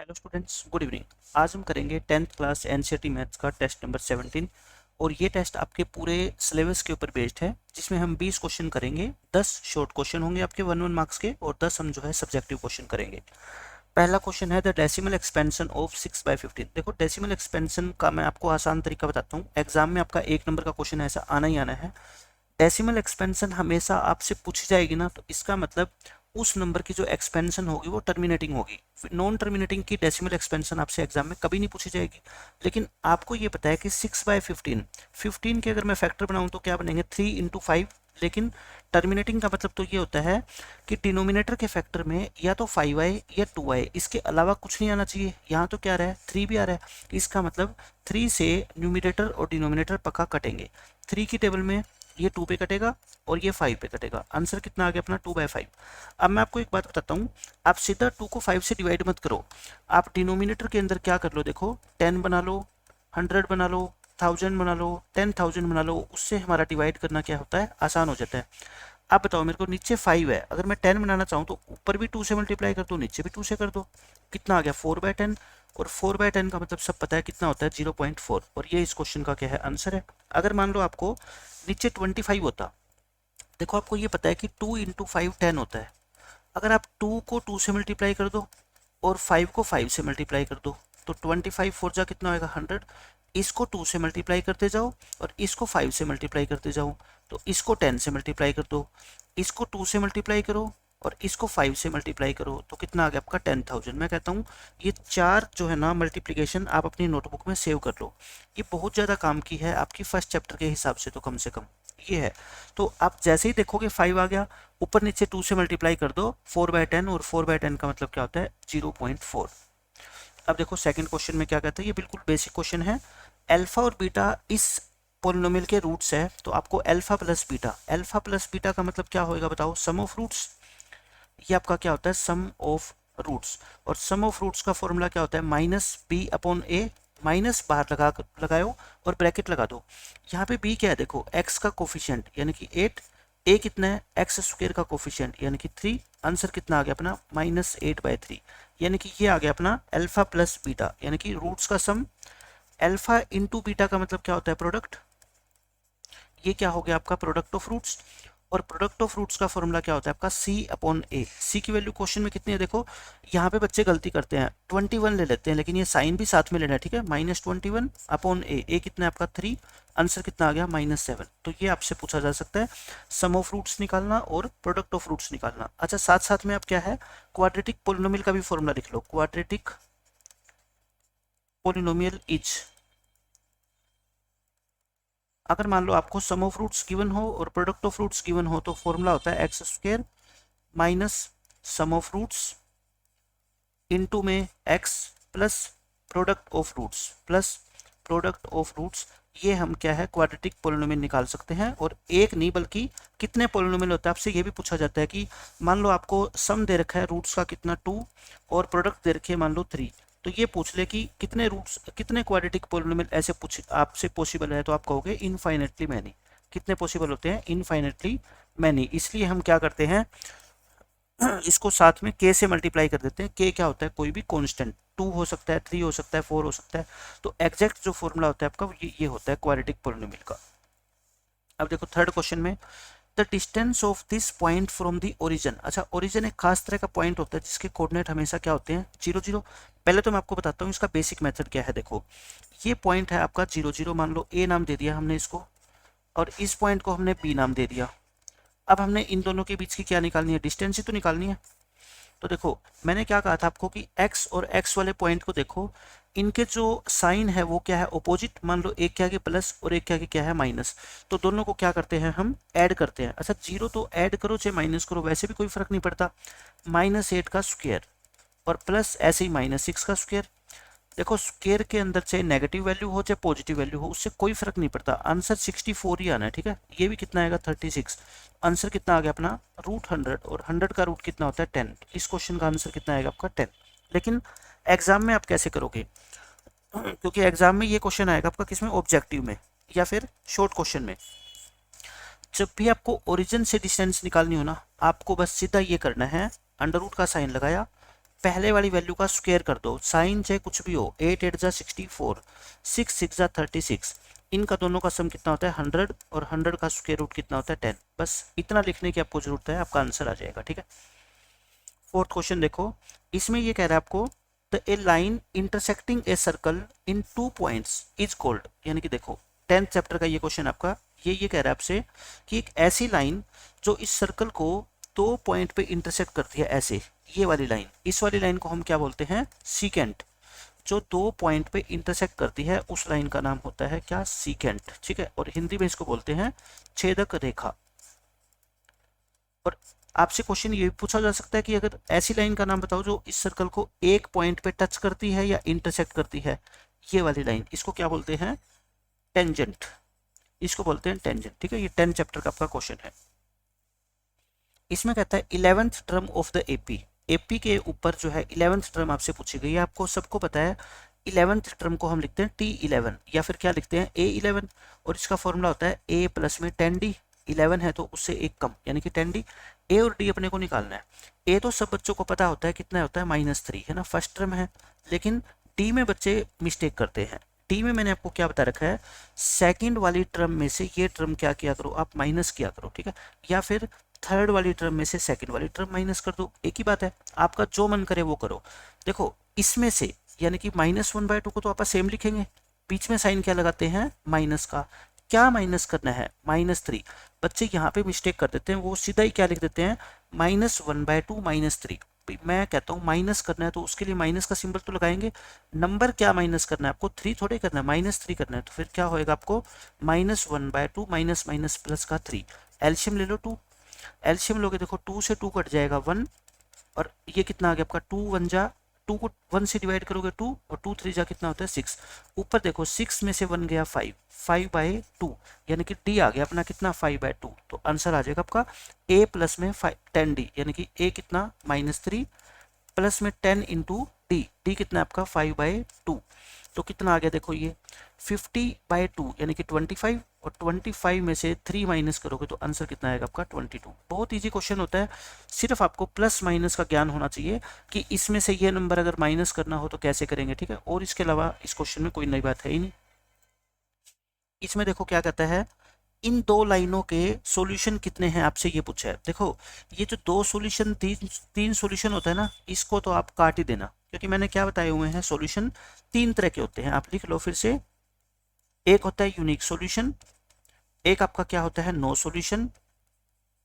Hello students, good evening. आज हम करेंगे 10th क्लास एनसीईआरटी मैथ्स का टेस्ट नंबर 17 और ये टेस्ट आपके पूरे सिलेबस के ऊपर बेस्ड है, जिसमें हम 20 क्वेश्चन करेंगे। 10 शॉर्ट क्वेश्चन होंगे आपके 1 मार्क्स के और 10 हम जो है सब्जेक्टिव क्वेश्चन करेंगे। पहला क्वेश्चन है द डेसिमल एक्सपेंशन ऑफ 6/15। देखो, डेसिमल एक्सपेंशन का मैं आपको आसान तरीका बताता हूँ। एग्जाम में आपका 1 नंबर का क्वेश्चन ऐसा आना ही आना है। डेसिमल एक्सपेंशन हमेशा आपसे पूछी जाएगी ना, तो इसका मतलब उस नंबर की जो एक्सपेंशन होगी वो टर्मिनेटिंग होगी। नॉन टर्मिनेटिंग की डेसिमल एक्सपेंशन आपसे एग्जाम में कभी नहीं पूछी जाएगी। लेकिन आपको ये पता है कि 6/15, 15 के अगर मैं फैक्टर बनाऊं तो क्या बनेंगे 3 × 5। लेकिन टर्मिनेटिंग का मतलब तो ये होता है कि डिनोमिनेटर के फैक्टर में या तो 5 आए या 2 आए, इसके अलावा कुछ नहीं आना चाहिए। यहाँ तो क्या आ रहा है 3 भी आ रहा है, इसका मतलब 3 से न्यूमिनेटर और डिनोमिनेटर पक्का कटेंगे। 3 की टेबल में ये 2 पे कटेगा और ये 5 पे कटेगा। आंसर कितना आ गया अपना 2/5। अब मैं आपको एक बात बताता हूँ, आप सीधा 2 को 5 से डिवाइड मत करो। आप डिनोमिनेटर के अंदर क्या कर लो, देखो 10 बना लो, 100 बना लो, 1000 बना लो, 10,000 बना लो। उससे हमारा डिवाइड करना क्या होता है, आसान हो जाता है। अब बताओ मेरे को, नीचे 5 है, अगर मैं 10 बनाना चाहूँ तो ऊपर भी 2 से मल्टीप्लाई कर दो, नीचे भी 2 से कर दो। कितना आ गया 4/10। और 4/10 का मतलब सब पता है कितना होता है 0.4। और ये इस क्वेश्चन का क्या है, आंसर है। अगर मान लो आपको नीचे 25 होता, देखो आपको ये पता है कि 2 × 5 10 होता है। अगर आप 2 को 2 से मल्टीप्लाई कर दो और 5 को 5 से मल्टीप्लाई कर दो, तो 25 4 जा कितना होगा 100। इसको 2 से मल्टीप्लाई करते जाओ और इसको 5 से मल्टीप्लाई करते जाओ, तो इसको 10 से मल्टीप्लाई कर दो, इसको 2 से मल्टीप्लाई करो और इसको 5 से मल्टीप्लाई करो, तो कितना आ गया आपका 10,000। मैं कहता हूँ ये 4 जो है ना मल्टीप्लीकेशन आप अपनी नोटबुक में सेव कर लो। ये बहुत ज़्यादा काम की है आपकी फर्स्ट चैप्टर के हिसाब से, तो कम से कम ये है। तो आप जैसे ही देखोगे 5 आ गया, ऊपर नीचे 2 से मल्टीप्लाई कर दो 4/10, और 4/10 का मतलब क्या होता है 0.4। अब देखो सेकंड क्वेश्चन में क्या कहता है, ये बिल्कुल बेसिक क्वेश्चन है। अल्फा और बीटा इस पोलिनोमियल के रूट्स है, तो आपको अल्फा प्लस बीटा का मतलब क्या होगा बताओ, सम ऑफ रूट्स। ये आपका क्या होता है सम ऑफ रूट्स। और सम ऑफ रूट्स का फॉर्मूला क्या होता है -b/a। माइनस बाहर लगाओ और ब्रैकेट लगा दो। यहाँ पे b क्या है, देखो x का कोफिशिएंट यानी कि 8, a कितना है x² का कोफिशिएंट यानी कि 3। आंसर कितना आ गया अपना -8/3, यानी कि ये आ गया अपना अल्फा प्लस बीटा यानी कि रूट्स का सम। अल्फा इंटू बीटा का मतलब क्या होता है प्रोडक्ट। ये क्या हो गया आपका प्रोडक्ट ऑफ रूट्स। और प्रोडक्ट ऑफ रूट्स का फॉर्मूला क्या होता है आपका c/a। c की वैल्यू क्वेश्चन में कितनी है, देखो यहाँ पे बच्चे गलती करते हैं 21 ले लेते हैं, लेकिन ये साइन भी साथ में लेना है, ठीक है। -21/a, a कितना है आपका 3। आंसर कितना आ गया -7। तो ये आपसे पूछा जा सकता है सम ऑफ रूट्स निकालना और प्रोडक्ट ऑफ रूट्स निकालना। अच्छा, साथ साथ में आप क्या है क्वाड्रेटिक पोलिनोमियल का भी फॉर्मूला लिख लो। क्वाड्रेटिक पोलिनोमियल इज, अगर मान लो आपको सम ऑफ रूट्स गिवन हो और प्रोडक्ट ऑफ रूट्स गिवन हो, तो फॉर्मूला होता है x² minus sum of roots into में x plus product of roots. ये हम क्या है क्वाड्रेटिक पोलिनोमियल निकाल सकते हैं। और एक नहीं बल्कि कितने पोलिनोमियल होता है आपसे ये भी पूछा जाता है कि मान लो आपको सम दे रखा है रूट्स का कितना 2 और प्रोडक्ट दे रखे है मान लो 3, तो ये पूछ ले कि कितने रूट्स कितने क्वाड्रेटिक पोलिनोमियल ऐसे पूछ आपसे पॉसिबल है, तो आप कहोगे इनफाइनेटली मैनी। कितने पॉसिबल होते हैं इनफाइनेटली मैनी। इसलिए हम क्या करते हैं इसको साथ में k से मल्टीप्लाई कर देते हैं। k क्या होता है कोई भी कांस्टेंट, 2 हो सकता है, 3 हो सकता है, 4 हो सकता है। तो एग्जैक्ट जो फॉर्मूला होता है आपका ये होता है क्वाड्रेटिक पोलिनोमियल का। अब देखो थर्ड क्वेश्चन में the distance of this point from the origin. अच्छा, ओरिजिन एक खास तरह का पॉइंट होता है जिसके कोऑर्डिनेट हमेशा क्या होते हैं 0 0। पहले तो मैं आपको बताता हूँ इसका बेसिक मेथड क्या है। देखो ये पॉइंट है आपका 0 0, मान लो a नाम दे दिया हमने इसको, और इस पॉइंट को हमने b नाम दे दिया। अब हमने इन दोनों के बीच की क्या निकालनी है, डिस्टेंस ही तो निकालनी है। तो देखो मैंने क्या कहा था आपको कि x और x वाले पॉइंट को देखो, इनके जो साइन है वो क्या है ऑपोजिट। मान लो एक क्या है प्लस और एक क्या है माइनस, तो दोनों को क्या करते हैं हम ऐड करते हैं। अच्छा, 0 तो ऐड करो चाहे माइनस करो वैसे भी कोई फर्क नहीं पड़ता। -8 का स्क्वायर और प्लस ऐसे ही -6 का स्क्वायर। देखो स्क्वायर के अंदर चाहे नेगेटिव वैल्यू हो चाहे पॉजिटिव वैल्यू हो उससे कोई फर्क नहीं पड़ता, आंसर 64 ही आना है, ठीक है। ये भी कितना आएगा 36। आंसर कितना आ गया अपना √100, और 100 का रूट कितना होता है 10। इस क्वेश्चन का आंसर कितना आएगा आपका 10। लेकिन एग्जाम में आप कैसे करोगे, क्योंकि एग्जाम में ये क्वेश्चन आएगा आपका किसमें ऑब्जेक्टिव में या फिर शॉर्ट क्वेश्चन में। जब भी आपको ओरिजिन से डिस्टेंस निकालनी हो ना, आपको बस सीधा ये करना है, अंडर रूट का साइन लगाया, पहले वाली वैल्यू का स्क्वायर कर दो, साइन चाहे कुछ भी हो, 8 8 जा 64, 6 6 जा 36, इनका दोनों का सम कितना होता है 100 और 100 का स्क्वायर रूट कितना होता है 10। बस इतना लिखने की आपको जरूरत है, आपका आंसर आ जाएगा। ठीक है, फोर्थ क्वेश्चन देखो, इसमें ये कह रहा है आपको the A line intersecting a circle in 2 points is called, यानी कि देखो 10th चैप्टर का ये क्वेश्चन आपका, ये कह रहा है आपसे कि एक ऐसी लाइन जो इस सर्कल को 2 पॉइंट पे इंटरसेक्ट करती है, ऐसे ये वाली लाइन, इस वाली लाइन को हम क्या बोलते हैं सीकेंट। जो 2 पॉइंट पे इंटरसेक्ट करती है उस लाइन का नाम होता है क्या, सीकेंट। ठीक है, और हिंदी में इसको बोलते हैं छेदक रेखा। और आपसे क्वेश्चन ये भी पूछा जा सकता है कि अगर ऐसी लाइन का नाम बताओ जो इस सर्कल को एक पॉइंट पे टच करती है या इंटरसेक्ट करती है, ये वाली लाइन, इसको क्या बोलते हैं, टेंजेंट, इसको बोलते हैं टेंजेंट। ठीक है, ये 10 चैप्टर का आपका क्वेश्चन है। इसमें कहता है 11th term of the AP, AP के ऊपर जो है 11th टर्म आपसे पूछी गई है। आपको सबको पता है 11th टर्म को हम लिखते हैं T11 या फिर क्या लिखते हैं A11, और इसका फॉर्मूला होता है A प्लस में 10D, 11 है तो उससे एक कम यानी कि 10D। A और D अपने को निकालना है। A तो सब बच्चों को पता होता है कितना होता है -3 है ना, फर्स्ट टर्म है, लेकिन D में बच्चे मिस्टेक करते हैं। डी में मैंने आपको क्या बता रखा है, सेकंड वाली टर्म में से ये टर्म क्या किया करो आप, माइनस किया करो। ठीक है, या फिर थर्ड वाली टर्म में से सेकंड वाली टर्म माइनस कर दो, एक ही बात है, आपका जो मन करे वो करो। देखो इसमें से यानी कि -1/2 को तो आप सेम लिखेंगे, बीच में साइन क्या लगाते हैं माइनस का, क्या माइनस करना है -3। बच्चे यहाँ पे मिस्टेक कर देते हैं, वो सीधा ही क्या लिख देते हैं -1/2 -3। मैं कहता हूँ माइनस करना है तो उसके लिए माइनस का सिंबल तो लगाएंगे, नंबर क्या माइनस करना है आपको, 3 थोड़े करना है, -3 करना है, तो फिर क्या होएगा आपको -1/2 माइनस माइनस प्लस का 3, एलसीएम ले लो 2, एलसीएम लोगे देखो 2 से 2 कट जाएगा 1, और ये कितना आ गया आपका 2 1 जा 2 को 1 से डिवाइड करोगे 2, और 2 3 जा कितना होता है 6, ऊपर देखो 6 में से 1 गया 5, 5/2 यानी कि डी आ गया अपना कितना 5/2, तो आंसर आ जाएगा आपका a प्लस में 10d, यानी कि a कितना -3 प्लस में 10 इंटू डी, डी कितना आपका 5/2, तो कितना आ गया देखो ये 50/2 यानी कि 25, और 25 में से 3 माइनस करोगे तो आंसर कितना आएगा आपका 22। बहुत इजी क्वेश्चन होता है, सिर्फ आपको प्लस माइनस का ज्ञान होना चाहिए कि इसमें से ये नंबर अगर माइनस करना हो तो कैसे करेंगे। ठीक है, और इसके अलावा इस क्वेश्चन में कोई नई बात है ही नहीं। इसमें देखो क्या कहता है, इन 2 लाइनों के सॉल्यूशन कितने हैं आपसे ये पूछा है। देखो ये जो 2 सॉल्यूशन तीन सॉल्यूशन होता है ना, इसको तो आप काट ही देना, क्योंकि मैंने क्या बताए हुए हैं सॉल्यूशन 3 तरह के होते हैं, आप लिख लो फिर से। एक होता है यूनिक सॉल्यूशन, एक आपका क्या होता है नो सॉल्यूशन,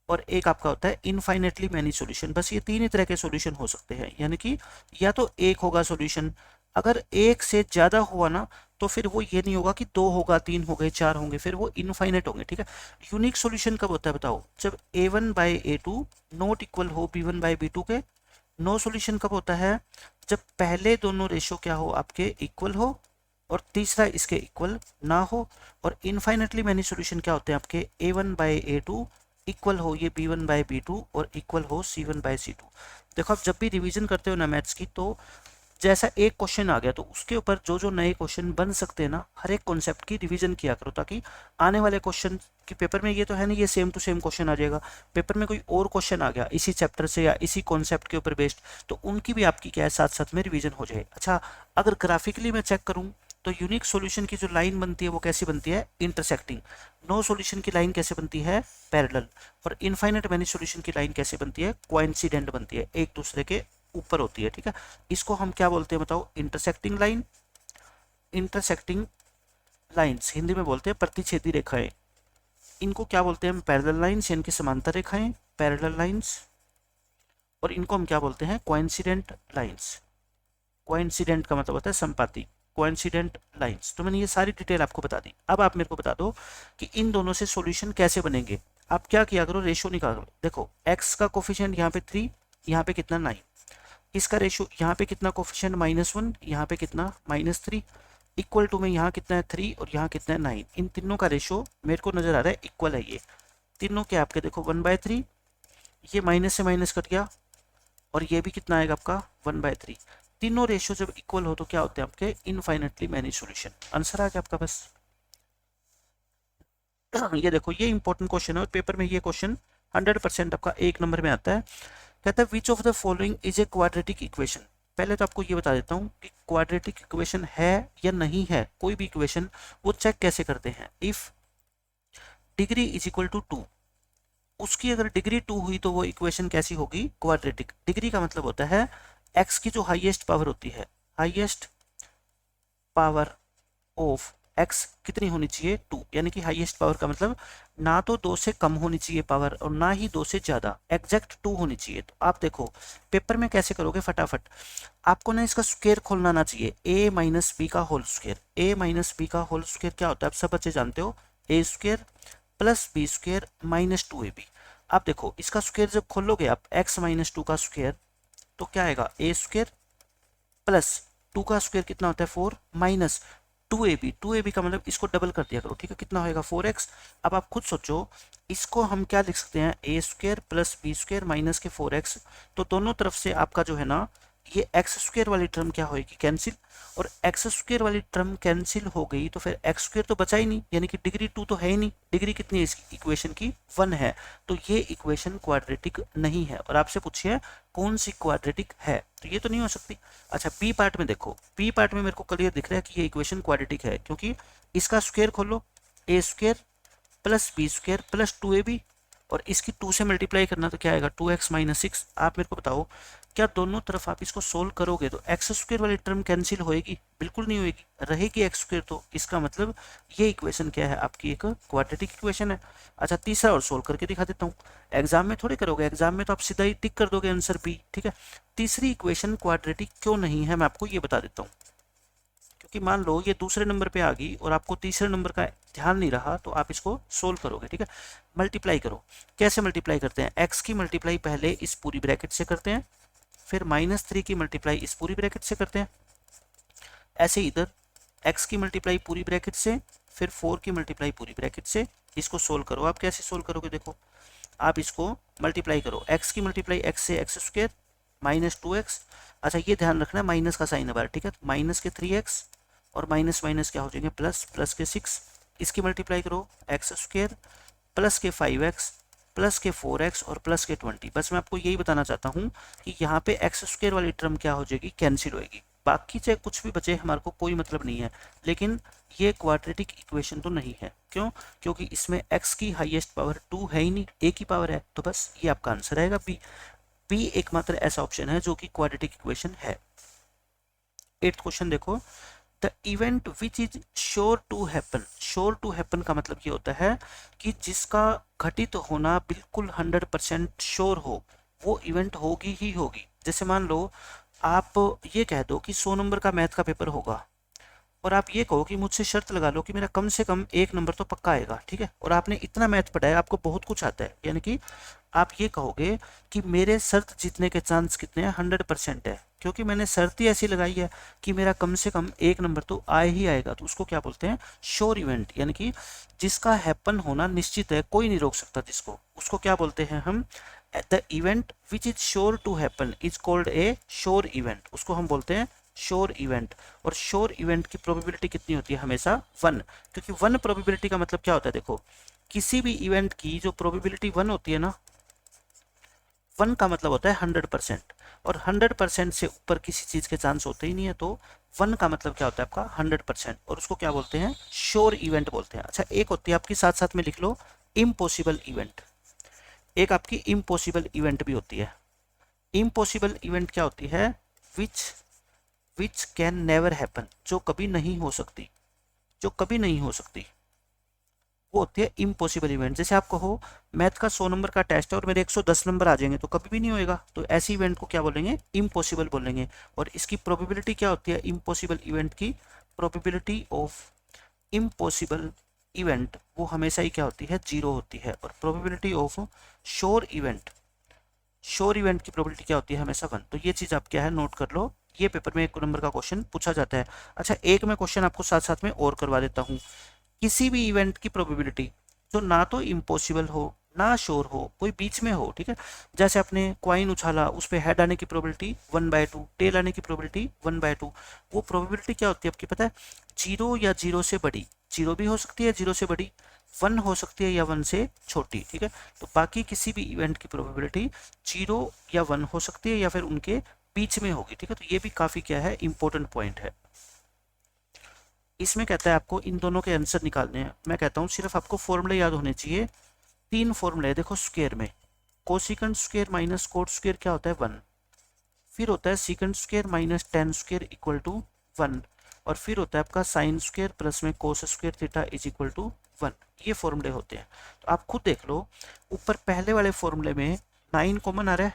और एक आपका होता है इनफाइनेटली मैनी सॉल्यूशन। बस ये 3 ही तरह के सॉल्यूशन हो सकते हैं, यानी कि या तो एक होगा सॉल्यूशन, अगर एक से ज्यादा हुआ ना तो फिर वो ये नहीं होगा कि 2 होगा 3 हो गए 4 होंगे, फिर वो इनफाइनेट होंगे। ठीक है, यूनिक सॉल्यूशन कब होता है बताओ, जब a1/a2 नॉट इक्वल हो b1/b2 के। नो सॉल्यूशन कब होता है, जब पहले दोनों रेशो क्या हो आपके इक्वल हो और तीसरा इसके इक्वल ना हो। और इनफाइनेटली मैनी सॉल्यूशन क्या होते हैं आपके a1/a2 इक्वल हो ये b1/b2 और इक्वल हो c1/c2। देखो आप जब भी रिवीजन करते हो ना मैथ्स की, तो जैसा एक क्वेश्चन आ गया तो उसके ऊपर जो जो नए क्वेश्चन बन सकते हैं ना, हर एक कॉन्सेप्ट की रिवीजन किया करो, ताकि आने वाले क्वेश्चन के पेपर में ये तो है नहीं ये सेम टू सेम क्वेश्चन आ जाएगा, पेपर में कोई और क्वेश्चन आ गया इसी चैप्टर से या इसी कॉन्सेप्ट के ऊपर बेस्ड, तो उनकी भी आपकी क्या है साथ साथ में रिवीजन हो जाए। अच्छा, अगर ग्राफिकली मैं चेक करूँ तो यूनिक सॉल्यूशन की जो लाइन बनती है वो कैसी बनती है, इंटरसेक्टिंग। नो सॉल्यूशन की लाइन कैसे बनती है, पैरेलल। और इनफाइनाइट मैनी सॉल्यूशन की लाइन कैसे बनती है, कोइंसिडेंट बनती है, एक दूसरे के ऊपर होती है। ठीक है, इसको हम क्या बोलते हैं बताओ, intersecting line. Intersecting lines Hindi में बोलते हैं प्रतिच्छेदी रेखाएं, इनको क्या बोलते हैं हम पैरेलल लाइंस, इनकी समांतर रेखाएं पैरेलल लाइंस, और इनको हम क्या बोलते हैं कोइंसिडेंट लाइंस। कोइंसिडेंट का मतलब होता है संपाती, कोइंसिडेंट लाइंस। तो मैंने ये सारी डिटेल आपको बता दी। अब आप मेरे को बता दो कि इन दोनों से सॉल्यूशन कैसे बनेंगे। आप क्या किया करो, रेशो निकालो। देखो x का कोफिशिएंट यहाँ पे 3, यहाँ पे कितना 9, इसका रेशो यहाँ पे कितना कोफिशिएंट -1, यहाँ पे कितना -3, इक्वल टू में यहाँ कितना है 3 और यहाँ कितना है 9। इन तीनों का रेशो मेरे को नजर आ रहा है इक्वल है, ये तीनों के आपके देखो 1/3, ये माइनस से माइनस कट गया, और ये भी कितना आएगा आपका 1/3। तीनों रेशियो जब इक्वल हो तो क्या होते हैं आपके इनफाइनेटली मैनी सॉल्यूशन। आंसर आ गया आपका बस। ये देखो ये इंपॉर्टेंट क्वेश्चन है और पेपर में ये क्वेश्चन 100% आपका 1 नंबर में आता है। कहता है which of the following is a quadratic equation. पहले तो आपको ये बता देता हूँ कि क्वाड्रेटिक इक्वेशन है या नहीं है। कोई भी इक्वेशन वो चेक कैसे करते हैं, if degree is equal to 2, उसकी अगर डिग्री 2 हुई तो वो इक्वेशन कैसी होगी, क्वाड्रेटिक। डिग्री का मतलब होता है x की जो हाईएस्ट पावर होती है, हाईएस्ट पावर ऑफ x कितनी होनी चाहिए, 2, यानी कि हाईएस्ट पावर का मतलब ना तो 2 से कम होनी चाहिए पावर और ना ही 2 से ज़्यादा, एग्जैक्ट 2 होनी चाहिए। तो आप देखो पेपर में कैसे करोगे फटाफट, आपको ना इसका स्क्वायर खोलना आना चाहिए, a माइनस बी का whole square. a minus B का होल स्क्वायर क्या होता है, आप सब बच्चे जानते हो, a square plus B square minus 2ab। आप देखो इसका स्क्वायर जब खोलोगे आप x माइनस 2 का स्क्वायर तो क्या आएगा, a स्क्वायर प्लस 2 का स्क्वायर कितना होता है 4 माइनस 2ab। 2ab का मतलब इसको डबल कर दिया करो, ठीक है, कितना होएगा 4x। अब आप खुद सोचो इसको हम क्या लिख सकते हैं, a square plus B square minus के 4x। तो दोनों तरफ से आपका जो है ना ये एक्स स्क्वायर वाली टर्म क्या होगी, कैंसिल, और एक्स स्क्वायर वाली टर्म कैंसिल हो गई तो फिर एक्स स्क्वायर तो बचा ही नहीं, यानी कि डिग्री 2 तो है ही नहीं। डिग्री कितनी है इसकी इक्वेशन की, 1 है। तो ये इक्वेशन क्वाड्रेटिक नहीं है। और आपसे पूछिए कौन सी क्वाड्रेटिक है, तो ये तो नहीं हो सकती। अच्छा बी पार्ट में देखो, बी पार्ट में मेरे को क्लियर दिख रहा है कि ये इक्वेशन क्वाड्रेटिक है, क्योंकि इसका स्क्वायर खोलो, a square plus B square plus 2ab, और इसकी 2 से मल्टीप्लाई करना तो क्या आएगा 2x माइनस 6। आप मेरे को बताओ क्या दोनों तरफ आप इसको सोल्व करोगे तो एक्स स्क्वायर वाली टर्म कैंसिल होएगी, बिल्कुल नहीं होएगी, रहेगी एक्स स्क्वायर। तो इसका मतलब ये इक्वेशन क्या है, आपकी एक क्वाड्रेटिक इक्वेशन है। अच्छा तीसरा और सोल्व करके दिखा देता हूँ, एग्जाम में थोड़े करोगे, एग्जाम में तो आप सीधा ही टिक कर दोगे आंसर बी, ठीक है। तीसरी इक्वेशन क्वाड्रेटिक क्यों नहीं है मैं आपको ये बता देता हूँ, क्योंकि मान लो ये दूसरे नंबर पे आ गई और आपको तीसरे नंबर का ध्यान नहीं रहा तो आप इसको सोल्व करोगे, ठीक है। मल्टीप्लाई करो, कैसे मल्टीप्लाई करते हैं, x की मल्टीप्लाई पहले इस पूरी ब्रैकेट से करते हैं, फिर -3 की मल्टीप्लाई इस पूरी ब्रैकेट से करते हैं, ऐसे इधर x की मल्टीप्लाई पूरी ब्रैकेट से, फिर 4 की मल्टीप्लाई पूरी ब्रैकेट से। इसको सोल्व करो, आप कैसे सोल्व करोगे, देखो आप इसको मल्टीप्लाई करो, x की मल्टीप्लाई x से एक्स स्क्वायर माइनस 2x। अच्छा ये ध्यान रखना माइनस का साइन है, ठीक है, माइनस के 3x और माइनस माइनस क्या हो जाएंगे प्लस, प्लस के 6। इसकी मल्टीप्लाई करो एक्स स्क्वायर प्लस के 5x प्लस के 4x और प्लस के 20। बस मैं आपको यही बताना चाहता हूँ कि यहाँ पे एक्स स्क्वायर वाली टर्म क्या हो जाएगी, कैंसिल होएगी। बाकी चाहे कुछ भी बचे हमारे को कोई मतलब नहीं है, लेकिन ये क्वाड्रेटिक इक्वेशन तो नहीं है। क्यों, क्योंकि इसमें x की हाईएस्ट पावर 2 है ही नहीं, a की पावर है। तो बस ये आपका आंसर आएगा बी। बी एकमात्र ऐसा ऑप्शन है जो कि क्वाड्रेटिक इक्वेशन है। 8th क्वेश्चन देखो, the event which is sure to happen. Sure to happen का मतलब ये होता है कि जिसका घटित होना बिल्कुल 100% श्योर हो, वो इवेंट होगी ही होगी। जैसे मान लो आप ये कह दो कि 100 नंबर का मैथ का पेपर होगा और आप ये कहो कि मुझसे शर्त लगा लो कि मेरा कम से कम 1 नंबर तो पक्का आएगा, ठीक है, और आपने इतना मैथ पढ़ा है, आपको बहुत कुछ आता है, यानी कि आप ये कहोगे कि मेरे शर्त जीतने के चांस कितने हैं, 100% है, क्योंकि मैंने शर्त ही ऐसी लगाई है कि मेरा कम से कम 1 नंबर तो आए ही आएगा। तो उसको क्या बोलते हैं, श्योर इवेंट, यानी कि जिसका हैपन होना निश्चित है, कोई नहीं रोक सकता जिसको, उसको क्या बोलते हैं हम, the event which is sure to happen is called a sure event, उसको हम बोलते हैं श्योर इवेंट। और श्योर इवेंट की प्रोबेबिलिटी कितनी होती है, हमेशा 1, क्योंकि 1 प्रोबेबिलिटी का मतलब क्या होता है, देखो किसी भी इवेंट की जो प्रोबेबिलिटी 1 होती है ना, 1 का मतलब होता है 100%, और 100% से ऊपर किसी चीज के चांस होते ही नहीं है। तो 1 का मतलब क्या होता है आपका 100%, और उसको क्या बोलते हैं, श्योर इवेंट बोलते हैं। अच्छा एक होती है आपकी, साथ साथ में लिख लो, इम्पॉसिबल इवेंट। एक आपकी इम्पॉसिबल इवेंट भी होती है। इम्पॉसिबल इवेंट क्या होती है, विच कैन नेवर हैपन, जो कभी नहीं हो सकती, जो कभी नहीं हो सकती, वो होती है इम्पॉसिबल इवेंट। जैसे आप कहो मैथ का 100 नंबर का टेस्ट है और मेरे 110 नंबर आ जाएंगे तो कभी भी नहीं होएगा, तो ऐसी इवेंट को क्या बोलेंगे, इम्पॉसिबल बोलेंगे। और इसकी प्रोबेबिलिटी क्या होती है, इम्पॉसिबल इवेंट की प्रोबेबिलिटी ऑफ इम्पॉसिबल इवेंट वो हमेशा ही क्या होती है, 0 होती है। और probability of sure event, sure event की प्रोबेबिलिटी क्या होती है, हमेशा 1। तो ये चीज आप क्या है नोट कर लो, ये पेपर में 1 नंबर का क्वेश्चन पूछा जाता है। अच्छा एक मैं क्वेश्चन आपको साथ साथ में और करवा देता हूँ, किसी भी इवेंट की प्रोबेबिलिटी जो ना तो इम्पॉसिबल हो ना श्योर हो, कोई बीच में हो, ठीक है, जैसे आपने क्वाइन उछाला, उस पर हेड आने की प्रोबेबिलिटी 1/2, टेल आने की प्रोबेबिलिटी 1/2, वो प्रोबेबिलिटी क्या होती है आपकी पता है, 0 या 0 से बड़ी, 0 भी हो सकती है 0 से बड़ी, 1 हो सकती है या 1 से छोटी, ठीक है। तो बाकी किसी भी इवेंट की प्रोबेबिलिटी 0 या 1 हो सकती है या फिर उनके बीच में होगी, ठीक है। तो ये भी काफ़ी क्या है, इंपॉर्टेंट पॉइंट है। इसमें कहता है आपको इन दोनों के आंसर निकालने हैं। मैं कहता हूँ सिर्फ आपको फॉर्मूले याद होने चाहिए। 3 फॉर्मूले देखो स्क्वायर में, cosecant square minus cot square क्या होता है 1, फिर होता है secant square minus tan square equal to 1, और फिर होता है आपका साइन स्क्वायर प्लस में cos square theta is equal to 1। ये फॉर्मूले होते हैं। तो आप खुद देख लो, ऊपर पहले वाले फॉर्मूले में 9 कॉमन आ रहा है,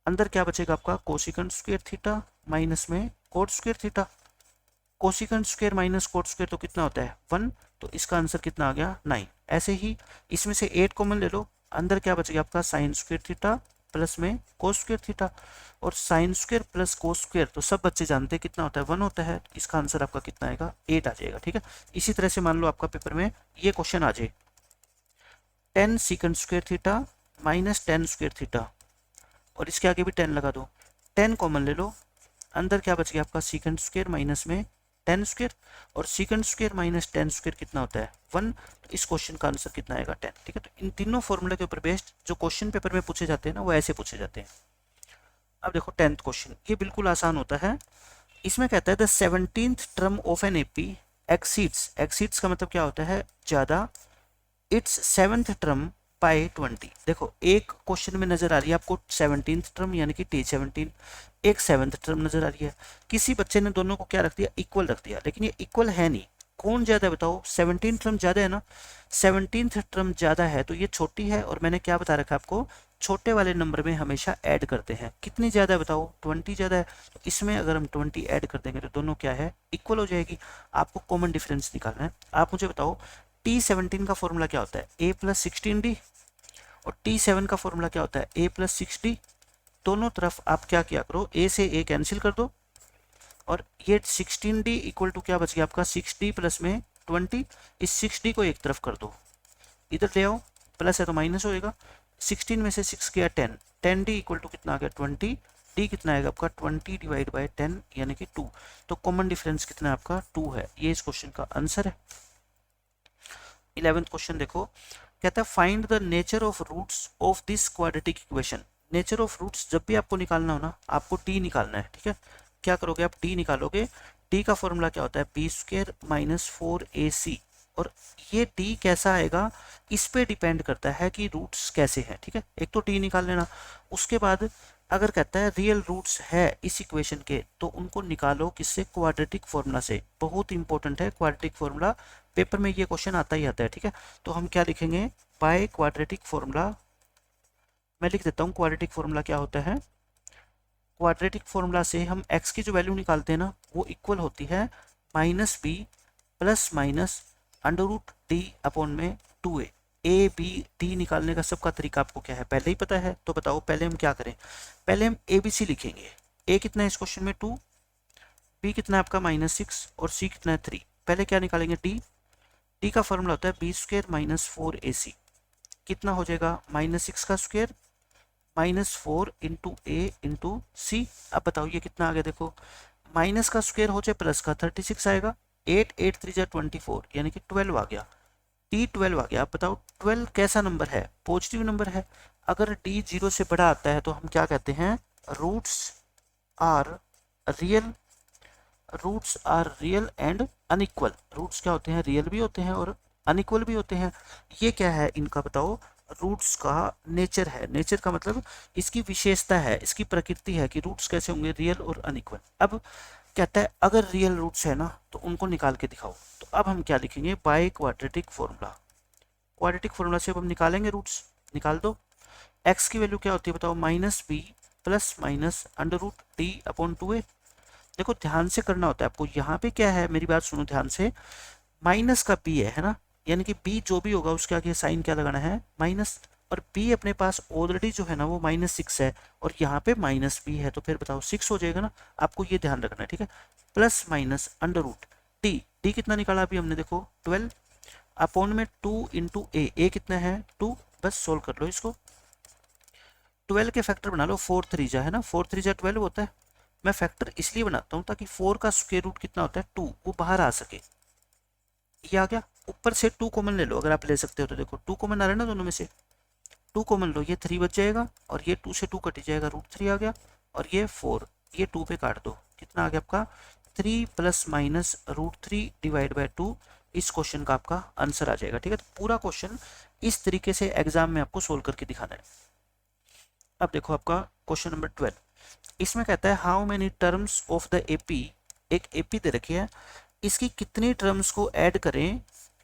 अंदर क्या बचेगा आपका कोसिकेंट स्क्वायर थीटा माइनस में coat square theta. Cosecant square minus cot square तो कितना होता है 1, तो इसका आंसर कितना आ गया 9। ऐसे ही इसमें से 8 कॉमन ले लो, अंदर क्या बचेगा आपका साइन स्क्वायर थीटा प्लस में कोस स्क्वायर थीटा, और sign square plus cos square तो सब बच्चे जानते हैं कितना होता है 1 होता है। इसका आंसर आपका कितना आएगा 8 आ जाएगा, ठीक है। इसी तरह से मान लो आपका पेपर में ये क्वेश्चन आ जाए 10 secant square theta minus 10 square theta, और इसके आगे भी 10 लगा दो, 10 कॉमन ले लो, अंदर क्या बच गया आपका सीकेंट स्क्वायर माइनस में 10 स्क्वायर, और सीकेंट स्क्वायर माइनस 10 स्क्वायर कितना होता है 1। तो इस क्वेश्चन का आंसर कितना आएगा 10, ठीक है। तो इन तीनों फॉर्मूले के ऊपर बेस्ड जो क्वेश्चन पेपर में पूछे जाते हैं ना, वो ऐसे पूछे जाते हैं। अब देखो 10th क्वेश्चन, ये बिल्कुल आसान होता है। इसमें कहता है the 17th term of an AP exceeds, exceeds का मतलब क्या होता है ज़्यादा, इट्स 7th टर्म बाय 20। देखो एक क्वेश्चन में नजर आ रही है आपको 17th टर्म यानी कि T17, एक 7th टर्म नजर आ रही है। किसी बच्चे ने दोनों को क्या रख दिया, इक्वल रख दिया, लेकिन ये इक्वल है नहीं। कौन ज्यादा है बताओ, 17th टर्म ज्यादा है ना, 17th टर्म ज्यादा है तो ये छोटी है, और मैंने क्या बता रखा है आपको, छोटे वाले नंबर में हमेशा ऐड करते हैं। कितनी ज्यादा है बताओ, 20 ज्यादा है, तो इसमें अगर हम 20 ऐड कर देंगे तो दोनों क्या है, इक्वल हो जाएगी। आपको कॉमन डिफरेंस निकालना है। आप मुझे बताओ T17 का फॉर्मूला क्या होता है, a प्लस 16d, और T7 का फॉर्मूला क्या होता है a प्लस 6d। दोनों तरफ आप क्या किया करो, a से a कैंसिल कर दो, और ये 16d इक्वल टू क्या बच गया आपका 6d प्लस में 20। इस 6d को एक तरफ कर दो, इधर ले आओ, प्लस है तो माइनस होएगा, 16 में से 6 गया 10, 10d इक्वल टू कितना आ गया 20, d कितना आएगा आपका 20 डिवाइड बाय 10 यानी कि 2। तो कॉमन डिफरेंस कितना है आपका 2 है। ये इस क्वेश्चन का आंसर है। 11th क्वेश्चन देखो, कहता है find the nature of roots of this quadratic equation. Nature of roots जब भी आपको निकालना हो ना, आपको टी निकालना है, ठीक है। क्या करोगे आप, टी निकालोगे। टी का फॉर्मूला क्या होता है, बी स्क्वायर माइनस 4ac, और ये टी कैसा आएगा इस पे डिपेंड करता है कि रूट्स कैसे हैं, ठीक है। एक तो टी निकाल लेना, उसके बाद अगर कहता है रियल रूट्स है इस इक्वेशन के तो उनको निकालो किससे, क्वाड्रेटिक फॉर्मूला से। बहुत इंपॉर्टेंट है क्वाड्रेटिक फॉर्मूला, पेपर में ये क्वेश्चन आता ही आता है, ठीक है। तो हम क्या लिखेंगे, बाय क्वाड्रेटिक फॉर्मूला। मैं लिख देता हूँ क्वाड्रेटिक फॉर्मूला क्या होता है। क्वाड्रेटिक फॉर्मूला से हम x की जो वैल्यू निकालते हैं ना, वो इक्वल होती है minus B plus minus under root D upon में 2a। ए बी डी निकालने का सबका तरीका आपको क्या है पहले ही पता है, तो बताओ पहले हम क्या करें। पहले हम ए बी सी लिखेंगे। ए कितना है इस क्वेश्चन में 2, बी कितना है आपका -6, और सी कितना है 3। पहले क्या निकालेंगे डी, डी का फॉर्मूला होता है बी स्क्वायर माइनस 4ac, कितना हो जाएगा -6 का स्क्वायर माइनस 4 इंटू ए इंटू सी। अब बताओ ये कितना आ गया, देखो माइनस का स्क्वायर हो जाए प्लस का 36 आएगा, 8 8 3 जा 24 यानी कि 12 आ गया, डी 12 आ गया। आप बताओ 12 कैसा नंबर है, पॉजिटिव नंबर है। अगर डी 0 से बड़ा आता है तो हम क्या कहते हैं, roots are real, roots are real and unequal. Roots क्या होते हैं, रियल भी होते हैं और अनइक्वल भी होते हैं। ये क्या है इनका बताओ, रूट्स का नेचर है। नेचर का मतलब इसकी विशेषता है, इसकी प्रकृति है कि रूट्स कैसे होंगे, रियल और अनइक्वल। अब कहता है अगर रियल रूट्स है ना तो उनको निकाल के दिखाओ। तो अब हम क्या लिखेंगे, by quadratic formula. Quadratic formula से अब हम निकालेंगे रूट्स, निकाल दो। एक्स की वैल्यू क्या होती है बताओ, minus B plus minus under root D upon 2a। देखो ध्यान से करना होता है आपको, यहाँ पे क्या है, मेरी बात सुनो ध्यान से, माइनस का बी है ना, यानी कि बी जो भी होगा उसके आगे साइन क्या लगाना है, माइनस। और बी अपने पास ऑलरेडी जो है ना वो -6 है, और यहाँ पे माइनस बी है, तो फिर बताओ 6 हो जाएगा ना। आपको ये ध्यान रखना है, ठीक है। Plus minus under root D, D कितना निकाला अभी हमने देखो 12 अपॉन में 2 इंटू ए कितना है 2। बस सोल्व कर लो इसको, 12 के फैक्टर बना लो, 4 3 जा है ना, 4 3 जा 12 होता है। मैं फैक्टर इसलिए बनाता हूँ ताकि 4 का स्क्वायर रूट कितना होता है 2, वो बाहर आ सके। ये आ गया। ऊपर से 2 कॉमन ले लो अगर आप ले सकते हो तो। देखो 2 कॉमन आ रहा है ना दोनों में से, 2 कॉमन लो, ये 3 बच जाएगा और ये 2 से 2 कट जाएगा, √3 आ गया। और ये 4, ये 2 पे काट दो, कितना आ गया आपका 3 प्लस माइनस √3 डिवाइड बाय 2। इस क्वेश्चन का आपका आंसर आ जाएगा। ठीक है, तो पूरा क्वेश्चन इस तरीके से एग्जाम में आपको सोल्व करके दिखाना है। अब देखो आपका क्वेश्चन नंबर 12, इसमें कहता है how many terms of the AP, एक एपी दे रखी है, इसकी कितनी टर्म्स को ऐड करें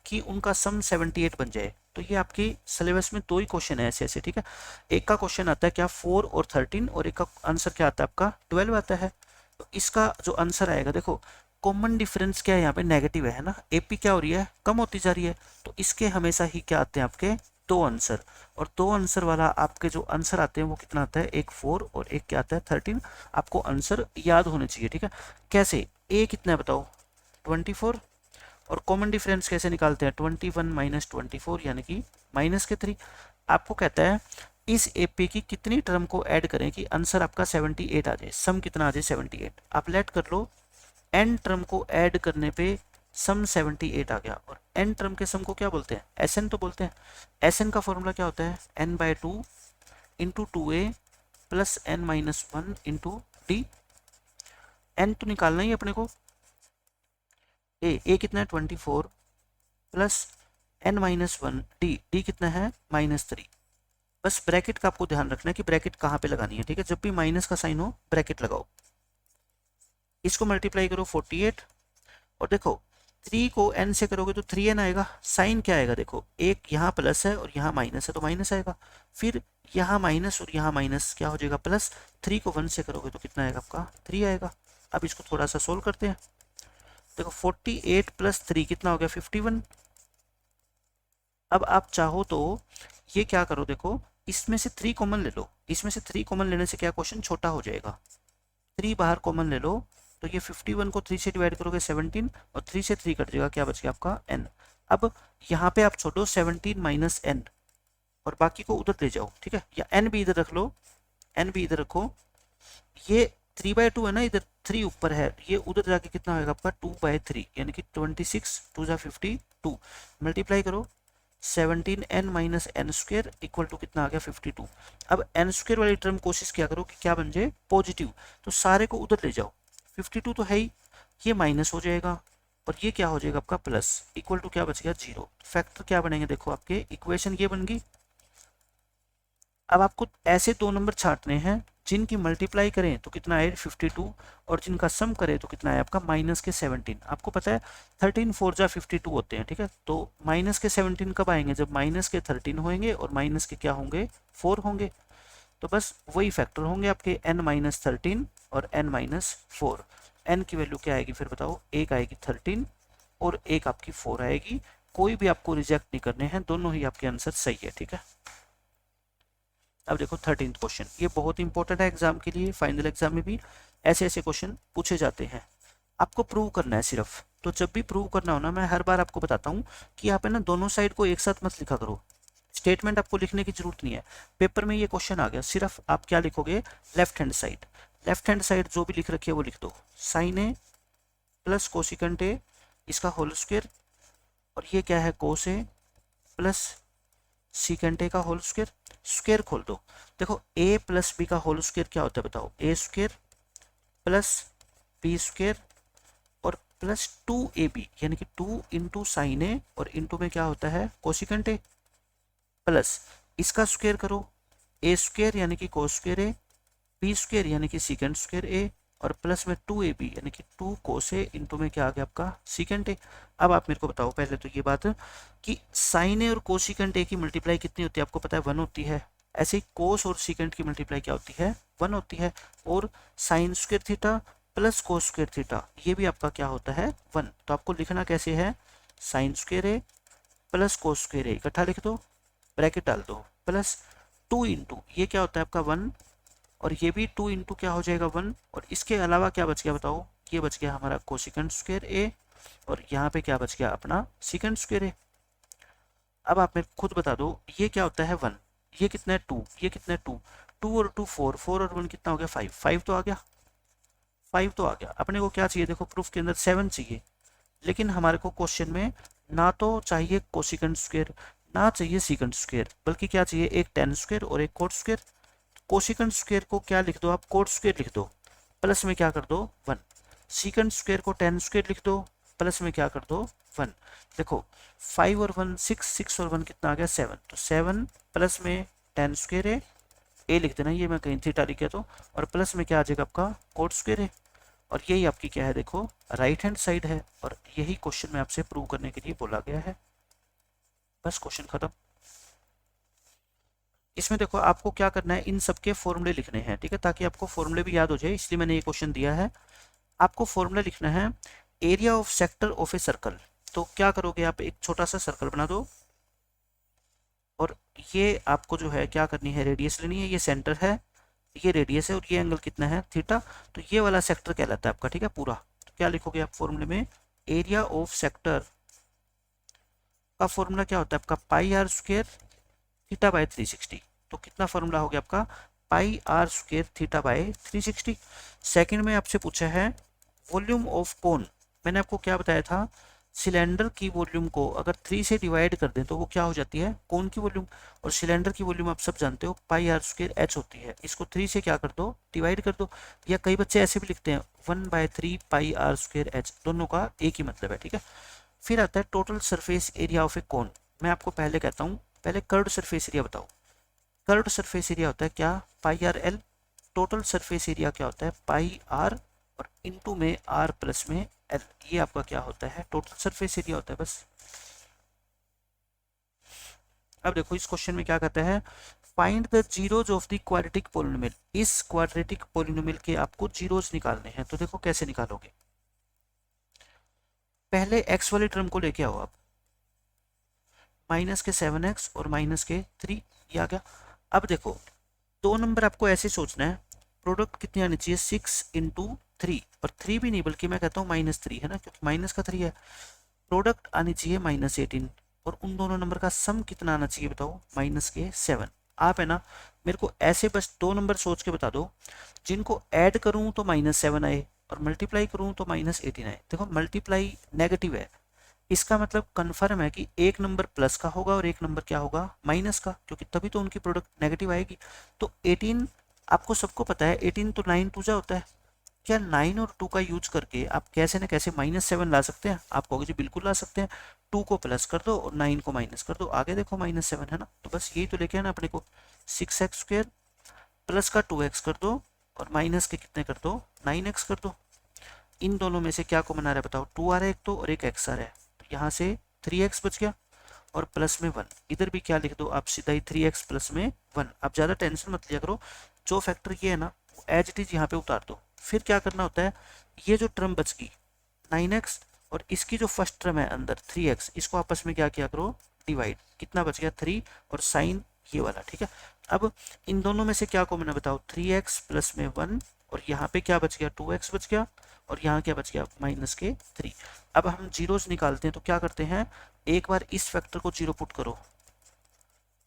कि उनका सम 78 बन जाए। तो ये आपकी सिलेबस में 2 ही क्वेश्चन है ऐसे ऐसे। ठीक है, एक का क्वेश्चन आता है क्या 4 और 13, और एक का आंसर क्या आता है आपका 12 आता है। तो इसका जो आंसर आएगा, देखो कॉमन डिफरेंस क्या है यहाँ पे, नेगेटिव है ना, एपी क्या हो रही है, कम होती जा रही है। तो इसके हमेशा ही क्या आते हैं आपके 2 आंसर, और 2 आंसर वाला आपके जो आंसर आते हैं वो कितना आता है, एक 4 और एक क्या आता है 13। आपको आंसर याद होने चाहिए। ठीक है, कैसे, ए कितना है बताओ 24, और कॉमन डिफरेंस कैसे निकालते हैं 21 माइनस 24 यानी कि माइनस के 3। आपको कहता है इस एपी की कितनी टर्म को ऐड करें कि आंसर आपका 78 आ जाए, सम कितना आ जाए 78। आप लेट कर लो, एन टर्म को ऐड करने पे सम 78 आ गया, और एन टर्म के सम को क्या बोलते हैं, एस एन तो बोलते हैं। एस एन का फॉर्मूला क्या होता है, N by 2 into 2a plus N minus 1 into D. N तो निकालना ही अपने को, ए कितना है 24 प्लस एन माइनस 1 डी कितना है -3। बस ब्रैकेट का आपको ध्यान रखना है कि ब्रैकेट कहाँ पे लगानी है। ठीक है, जब भी माइनस का साइन हो ब्रैकेट लगाओ। इसको मल्टीप्लाई करो 48, और देखो 3 को n से करोगे तो 3n आएगा। साइन क्या आएगा, देखो एक यहाँ प्लस है और यहाँ माइनस है तो माइनस आएगा, फिर यहाँ माइनस और यहाँ माइनस क्या हो जाएगा प्लस। 3 को 1 से करोगे तो कितना आएगा आपका 3 आएगा। अब इसको थोड़ा सा सोल्व करते हैं। देखो 48 प्लस 3 कितना हो गया 51। अब आप चाहो तो ये क्या करो, देखो इसमें से 3 कॉमन ले लो, इसमें से 3 कॉमन लेने से क्या क्वेश्चन छोटा हो जाएगा। 3 बाहर कॉमन ले लो, तो ये 51 को 3 से डिवाइड करोगे 17, और 3 से 3 कट जाएगा, क्या बच गया आपका n। अब यहाँ पे आप छोड़ो 17 माइनस n, और बाकी को उधर ले जाओ। ठीक है, या n भी इधर रख लो, n भी इधर रखो। ये 3/2 है ना, इधर 3 ऊपर है, ये उधर जाके कितना होगा आपका 2/3 यानी कि 26 2 जा 52। मल्टीप्लाई करो 17n minus N square equal to कितना आ गया 52। अब एन स्क्वेयर वाली टर्म कोशिश क्या करो कि क्या बन जाए पॉजिटिव, तो सारे को उधर ले जाओ। 52 तो है ही, ये माइनस हो जाएगा और ये क्या हो जाएगा आपका प्लस, इक्वल टू क्या बच गया 0। फैक्टर क्या बनेंगे, देखो आपके इक्वेशन ये बन गई। अब आपको ऐसे 2 नंबर छांटने हैं जिनकी मल्टीप्लाई करें तो कितना आए 52, और जिनका सम करें तो कितना है आपका माइनस के 17। आपको पता है 13 4 जा 52 होते हैं। ठीक है, तो माइनस के 17 कब आएंगे, जब माइनस के 13 होंगे और माइनस के क्या होंगे 4 होंगे। तो बस वही फैक्टर होंगे आपके n-13 और n-4। n की वैल्यू क्या आएगी फिर बताओ, एक आएगी 13 और एक आपकी 4 आएगी। कोई भी आपको रिजेक्ट नहीं करने हैं, दोनों ही आपके आंसर सही है। ठीक है, अब देखो 13th क्वेश्चन, ये बहुत इंपॉर्टेंट है एग्जाम के लिए, फाइनल एग्जाम में भी ऐसे ऐसे क्वेश्चन पूछे जाते हैं। आपको प्रूव करना है सिर्फ, तो जब भी प्रूव करना हो ना, मैं हर बार आपको बताता हूँ कि यहाँ पे ना दोनों साइड को एक साथ मत लिखा करो। स्टेटमेंट आपको लिखने की जरूरत नहीं है। पेपर में ये क्वेश्चन आ गया, सिर्फ आप क्या लिखोगे left hand side, left hand side जो भी लिख रखी है वो लिख दो, sine A plus cosecant A इसका होल स्क्वायर, और ये क्या है कोस ए प्लस सीकेंट ए का होल स्क्वायर। स्क्वायर खोल दो, देखो a प्लस बी का होल स्क्वायर क्या होता है बताओ, ए स्क्वायर प्लस बी स्क्वायर और प्लस 2ab यानी कि 2 इंटू साइन ए, और इंटू में क्या होता है कोसिकेंट ए, प्लस इसका स्क्वायर करो ए स्क्वायर यानी कि कोस स्क्वायर ए, बी स्क्वायर यानी कि सीकेंट स्क्वायर ए, और प्लस में 2ab यानी कि 2 कोस ए, इंटू में क्या आ गया आपका सीकेंट ए। अब आप मेरे को बताओ पहले तो ये बात कि साइन ए और कोसिकेंट ए की मल्टीप्लाई कितनी होती है, आपको पता है 1 होती है। ऐसे ही कोस और सीकेंट की मल्टीप्लाई क्या होती है 1 होती है, और sine square theta plus cos square theta ये भी आपका क्या होता है 1। तो आपको लिखना कैसे है, sine square a plus cos square ए इकट्ठा लिख दो, ब्रैकेट डाल दो, प्लस 2 इंटू ये क्या होता है आपका 1, और ये भी 2 इंटू क्या हो जाएगा 1, और इसके अलावा क्या बच गया बताओ, ये बच गया हमारा कोसिकेंट स्क्वायर ए, और यहाँ पे क्या बच गया अपना सीकेंट स्क्वायर ए। अब आप मेरे खुद बता दो ये क्या होता है 1, ये कितना है 2, ये कितना है 2, 2 और 2 4, 4 और 1 कितना हो गया 5, 5 तो आ गया, 5 तो आ गया। अपने को क्या चाहिए देखो, प्रूफ के अंदर 7 चाहिए, लेकिन हमारे को क्वेश्चन में ना तो चाहिए कोसिकेंट स्क्वायर, ना चाहिए सीकेंट स्क्वायर, बल्कि क्या चाहिए, एक टेन स्क्वायर और एक कोट स्क्वायर। कोसिकेंट स्क्वायर को क्या लिख दो आप, कोट स्क्वायर लिख दो, प्लस में क्या कर दो 1। सीकेंट स्क्वायर को टेन स्क्वायर लिख दो, प्लस में क्या कर दो 1। देखो 5 और 1 6, 6 और 1 कितना आ गया 7, तो 7 प्लस में टेन स्क्वायर है, ए लिख देना, ये मैं कहीं थीटा लिख गया तो, और प्लस में क्या आ जाएगा आपका कोट स्क्वायर है, और यही आपकी क्या है, देखो राइट हैंड साइड है, और यही क्वेश्चन में आपसे प्रूव करने के लिए बोला गया है। बस क्वेश्चन खत्म। इसमें देखो आपको क्या करना है, इन सबके फॉर्मूले लिखने हैं, ठीक है, ताकि आपको फॉर्मूले भी याद हो जाए, इसलिए मैंने ये क्वेश्चन दिया है। आपको फॉर्मूला लिखना है area of sector of a circle. तो क्या करोगे आप, एक छोटा सा सर्कल बना दो, और ये आपको जो है क्या करनी है, रेडियस लेनी है, ये सेंटर है, ये रेडियस है, और ये एंगल कितना है थीटा, तो ये वाला सेक्टर कहलाता है आपका, ठीक है पूरा। तो क्या लिखोगे आप फॉर्मूले में, एरिया ऑफ सेक्टर का फॉर्मूला क्या होता है आपका, pi r square theta by 360। तो कितना फॉर्मूला हो गया आपका, pi r square theta by 360। Second में आपसे पूछा है वॉल्यूम ऑफ कोन। मैंने आपको क्या बताया था, सिलेंडर की वॉल्यूम को अगर 3 से डिवाइड कर दें तो वो क्या हो जाती है, कोन की वॉल्यूम, और सिलेंडर की वॉल्यूम आप सब जानते हो पाई आर स्क्वायर एच होती है। इसको 3 से क्या कर दो, डिवाइड कर दो, या कई बच्चे ऐसे भी लिखते हैं 1/3 पाई आर स्क्वायर एच, दोनों का एक ही मतलब है, ठीक है। फिर आता है total surface area of a cone. मैं आपको पहले कहता हूँ, पहले कर्व्ड सरफेस एरिया बताओ। कर्व्ड सरफेस एरिया होता है क्या, pi r l. Total surface area क्या होता है, पाई आर, और इनटू में आर प्लस में एल, ये आपका क्या होता है, टोटल सरफेस एरिया होता है बस। अब देखो इस क्वेश्चन में क्या कहता है, find the zeros of the quadratic polynomial. इस क्वाड्रेटिक पोलिनोमियल के आपको जीरोज निकालने हैं। तो देखो कैसे निकालोगे, पहले एक्स वाले टर्म को लेके आओ आप, माइनस के 7x और माइनस के 3, ये आ गया। अब देखो दो नंबर आपको ऐसे सोचना है, प्रोडक्ट कितनी आनी चाहिए 6 × 3, और 3 भी नहीं बल्कि मैं कहता हूँ -3 है ना, क्योंकि माइनस का 3 है। प्रोडक्ट आनी चाहिए -18, और उन दोनों नंबर का सम कितना आना चाहिए बताओ, -7। आप है ना, मेरे को ऐसे बस दो नंबर सोच के बता दो, जिनको ऐड करूं तो -7 आए, और मल्टीप्लाई करूं तो -18 आए। देखो मल्टीप्लाई नेगेटिव है, इसका मतलब कन्फर्म है कि एक नंबर प्लस का होगा और एक नंबर क्या होगा, माइनस का, क्योंकि तभी तो उनकी प्रोडक्ट नेगेटिव आएगी। तो 18 आपको सबको पता है, 18 तो 9 टू जा होता है। क्या 9 और 2 का यूज करके आप कैसे न कैसे -7 ला सकते हैं, आप कहोगे जी बिल्कुल ला सकते हैं। 2 को प्लस कर दो और 9 को माइनस कर दो, आगे देखो -7 है ना। तो बस यही तो लेके आना अपने को, 6x² प्लस का 2x कर दो, और माइनस के कितने कर दो, 9x कर दो। इन दोनों में से क्या कॉमन आ रहा है बताओ, 2 आ रहा है एक तो, और एक x आ रहा है, तो यहाँ से 3x बच गया, और प्लस में 1, इधर भी क्या लिख दो आप, सीधा ही 3x प्लस में 1। आप ज़्यादा टेंशन मत लिया करो, जो फैक्टर ये है ना एज इट इज यहाँ पे उतार दो। फिर क्या करना होता है, ये जो टर्म बच गई 9x, और इसकी जो फर्स्ट टर्म है अंदर 3x, इसको आपस में क्या किया करो, डिवाइड, कितना बच गया 3, और साइन ये वाला, ठीक है। अब इन दोनों में से क्या कॉमन है बताओ, 3x प्लस में 1, और यहाँ पे क्या बच गया 2x बच गया, और यहाँ क्या बच गया -3। अब हम जीरोस निकालते हैं, तो क्या करते हैं, एक बार इस फैक्टर को जीरो पुट करो,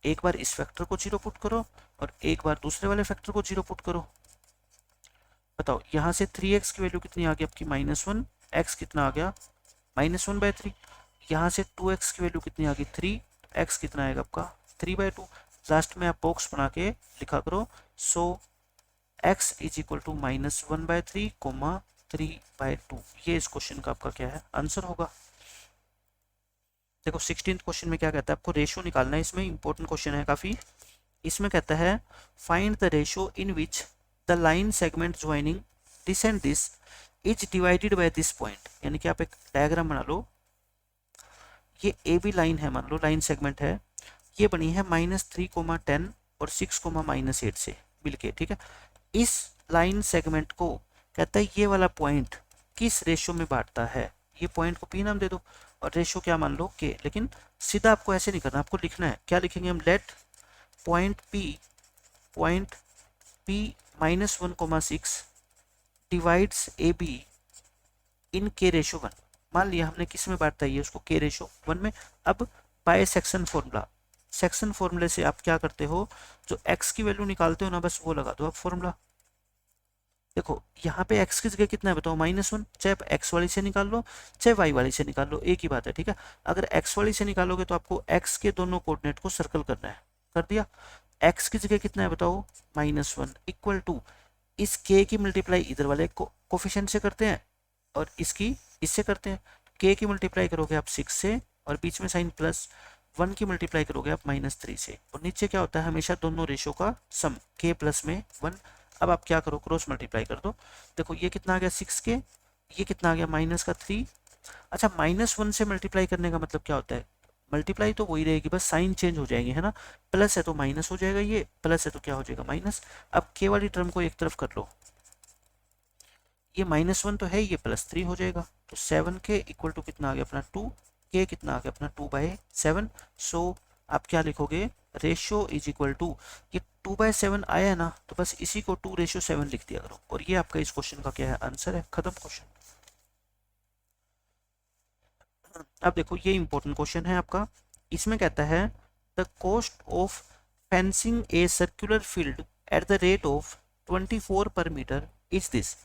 एक बार इस फैक्टर को जीरो पुट करो, और एक बार दूसरे वाले फैक्टर को जीरो पुट करो। बताओ यहाँ से 3x की वैल्यू कितनी आ गई आपकी -1, x कितना आ गया -1/3। यहाँ से 2x की वैल्यू कितनी आ गई 3, x कितना आएगा आपका 3/2। लास्ट में आप बॉक्स बना के लिखा करो, सो x इज इक्वल टू -1/3, 3/2। ये इस क्वेश्चन का आपका क्या है, आंसर होगा। देखो 16th क्वेश्चन में क्या कहता है, आपको रेशियो निकालना है, इसमें इंपॉर्टेंट क्वेश्चन है काफी। इसमें कहता है find the ratio in which the line segment joining this and this is divided by this point. यानी कि आप एक डायग्राम बना लो, ये ए बी लाइन है, मान लो लाइन सेगमेंट है, ये बनी है -3, 10 और 6, -8 से मिलके, ठीक है। इस लाइन सेगमेंट को कहता है ये वाला पॉइंट किस रेशियो में बांटता है, ये पॉइंट को पी नाम दे दो, और रेशियो क्या मान लो के। लेकिन सीधा आपको ऐसे नहीं करना, आपको लिखना है, क्या लिखेंगे हम, let point P -1, 6 divides A be in k/1। मान लिया हमने किस में बांटता है ये, उसको k/1 में। अब बाय सेक्शन फॉर्मूला, सेक्शन फॉर्मूले से आप क्या करते हो, जो x की वैल्यू निकालते हो ना, बस वो लगा दो आप फॉर्मूला। देखो यहाँ पे x की जगह कितना है बताओ, -1। चाहे आप x वाली से निकाल लो चाहे y वाली से निकाल लो, एक ही बात है, ठीक है। अगर x वाली से निकालोगे तो आपको x के दोनों कोऑर्डिनेट को सर्कल करना है, कर दिया। x की जगह कितना है बताओ, -1 इक्वल टू इस k की मल्टीप्लाई इधर वाले कोफिशिएंट से करते हैं और इसकी इससे करते हैं। k की मल्टीप्लाई करोगे आप 6 से और बीच में साइन प्लस, 1 की मल्टीप्लाई करोगे आप -3 से, और नीचे क्या होता है हमेशा दोनों रेशो का सम, k प्लस में 1। अब आप क्या करो, क्रॉस मल्टीप्लाई कर दो। देखो ये कितना आ गया 6k, ये कितना आ गया -3। अच्छा -1 से मल्टीप्लाई करने का मतलब क्या होता है, मल्टीप्लाई तो वही रहेगी, बस साइन चेंज हो जाएंगे, है ना। प्लस है तो माइनस हो जाएगा, ये प्लस है तो क्या हो जाएगा माइनस। अब के वाली टर्म को एक तरफ कर लो, ये -1 तो है, ये +3 हो जाएगा। तो 7k इक्वल टू कितना आ गया अपना 2, k कितना आ गया अपना 2/7। सो आप क्या लिखोगे, रेशियो इज इक्वल टू, ये 2/7 आया है ना, तो बस इसी को 2:7 लिख दिया करो, और ये आपका इस क्वेश्चन का क्या है आंसर है, खत्म क्वेश्चन। अब देखो ये इंपॉर्टेंट क्वेश्चन है आपका, इसमें कहता है the cost of fencing a circular field at the rate of 24 पर मीटर इज दिस।